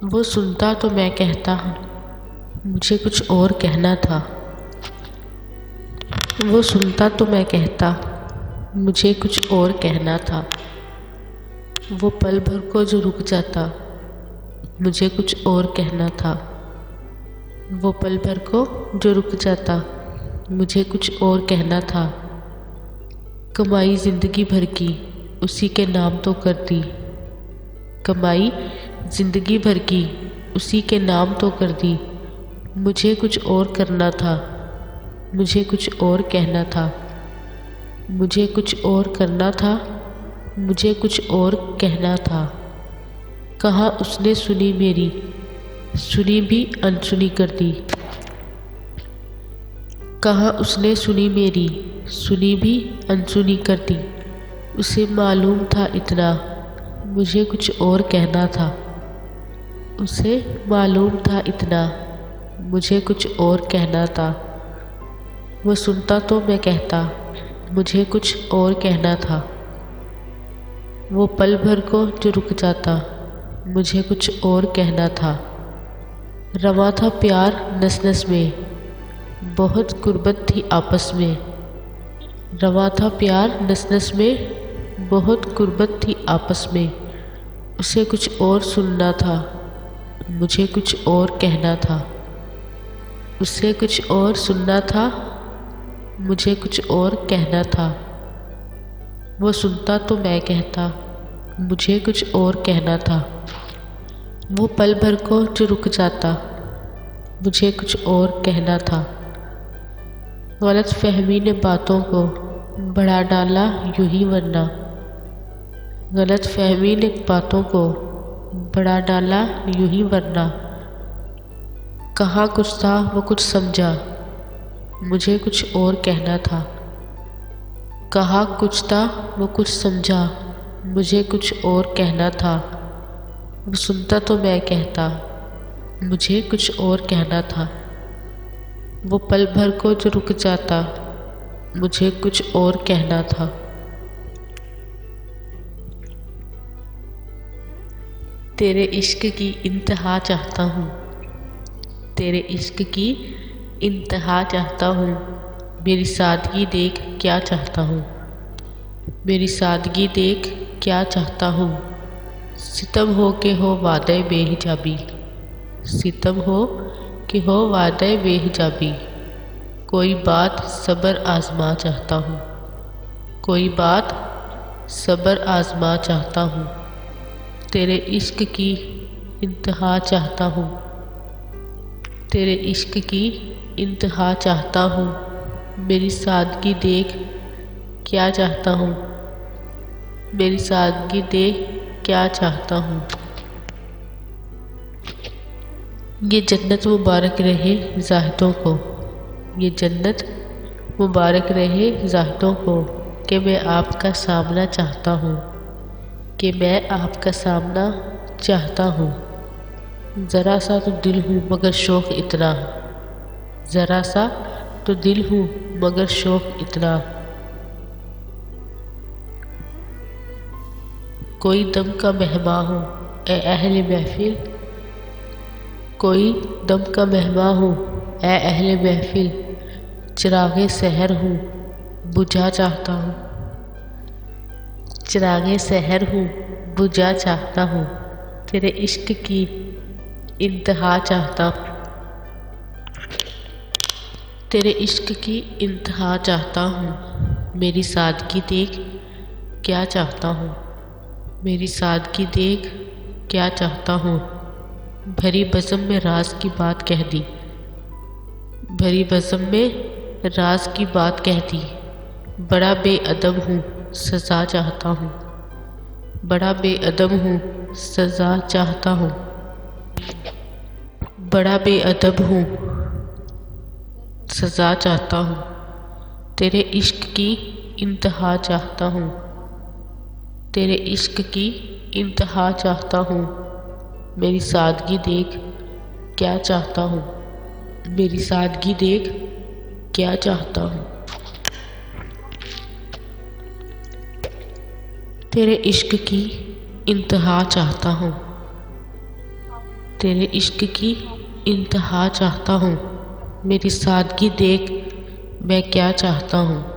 वो सुनता तो मैं कहता, मुझे कुछ और कहना था। वो सुनता तो मैं कहता, मुझे कुछ और कहना था। वो पल भर को जो रुक जाता, मुझे कुछ और कहना था। वो पल भर को जो रुक जाता, मुझे कुछ और कहना था। कमाई जिंदगी भर की उसी के नाम तो कर दी। कमाई जिंदगी भर की उसी के नाम तो कर दी। मुझे कुछ और करना था, मुझे कुछ और कहना था। मुझे कुछ और करना था, मुझे कुछ और कहना था। कहाँ उसने सुनी मेरी, सुनी भी अनसुनी कर दी। कहाँ उसने सुनी मेरी, सुनी भी अनसुनी कर दी। उसे मालूम था इतना, मुझे कुछ और कहना था। उसे मालूम था इतना, मुझे कुछ और कहना था। वो सुनता तो मैं कहता, मुझे कुछ और कहना था। वो पल भर को जो रुक जाता, मुझे कुछ और कहना था। रवा था प्यार नस नस में, बहुत गुर्बत थी आपस में। रवा था प्यार नस नस में, बहुत गुर्बत थी आपस में। उसे कुछ और सुनना था, मुझे कुछ और कहना था। उसे कुछ और सुनना था, मुझे कुछ और कहना था। वो सुनता तो मैं कहता, मुझे कुछ और कहना था। वो पल भर को जो रुक जाता, मुझे कुछ और कहना था। गलत फहमी ने बातों को बढ़ा डाला यूं ही वरना। गलत फहमी ने बातों को बढ़ा डाला यूं ही वरना। कहाँ कुछ था वो कुछ समझा, मुझे कुछ और कहना था। कहाँ कुछ था वो कुछ समझा, मुझे कुछ और कहना था। वो सुनता तो मैं कहता, मुझे कुछ और कहना था। वो पल भर को जो रुक जाता, मुझे कुछ और कहना था। तेरे इश्क की इंतहा चाहता हूँ, तेरे इश्क की इंतहा चाहता हूँ। मेरी सादगी देख क्या चाहता हूँ, मेरी सादगी देख क्या चाहता हूँ। सितम हो के हो वादे बेहिजाबी, सितम हो कि हो वादे बेहिजाबी। कोई बात सब्र आजमा चाहता हूँ, कोई बात सब्र आजमा चाहता हूँ। तेरे इश्क की इंतहा चाहता हूँ, तेरे इश्क की इंतहा चाहता हूँ। मेरी सादगी देख क्या चाहता हूँ, मेरी सादगी देख क्या चाहता हूँ। ये जन्नत मुबारक रहे ज़ाहिदों को, ये जन्नत मुबारक रहे ज़ाहिदों को। कि मैं आपका सामना चाहता हूँ, कि मैं आपका सामना चाहता हूँ। ज़रा सा तो दिल हूँ मगर शौक़ इतना, ज़रा सा तो दिल हूँ मगर शौक़ इतना। कोई दम का मेहमान हूँ ए अहले महफिल, कोई दम का मेहमान हूँ ए अहले महफिल। चिरागे सहर हूँ बुझा चाहता हूँ, चिरागे सहर हूँ बुझा चाहता हूँ। तेरे इश्क की इंतहा चाहता हूँ, तेरे इश्क की इंतहा चाहता हूँ। मेरी सादगी देख क्या चाहता हूँ, मेरी सादगी देख क्या चाहता हूँ। भरी बज़म में राज की बात कह दी, भरी बज़म में राज की बात कह दी। बड़ा बेअदब हूँ सज़ा चाहता हूँ, बड़ा बेअदब हूँ सज़ा चाहता हूँ। बड़ा बेअदब हूँ सज़ा चाहता हूँ। तेरे इश्क की इंतहा चाहता हूँ, तेरे इश्क की इंतहा चाहता हूँ। मेरी सादगी देख क्या चाहता हूँ, मेरी सादगी देख क्या चाहता हूँ। तेरे इश्क की इंतहा चाहता हूँ, तेरे इश्क की इंतहा चाहता हूँ, मेरी सादगी देख मैं क्या चाहता हूँ।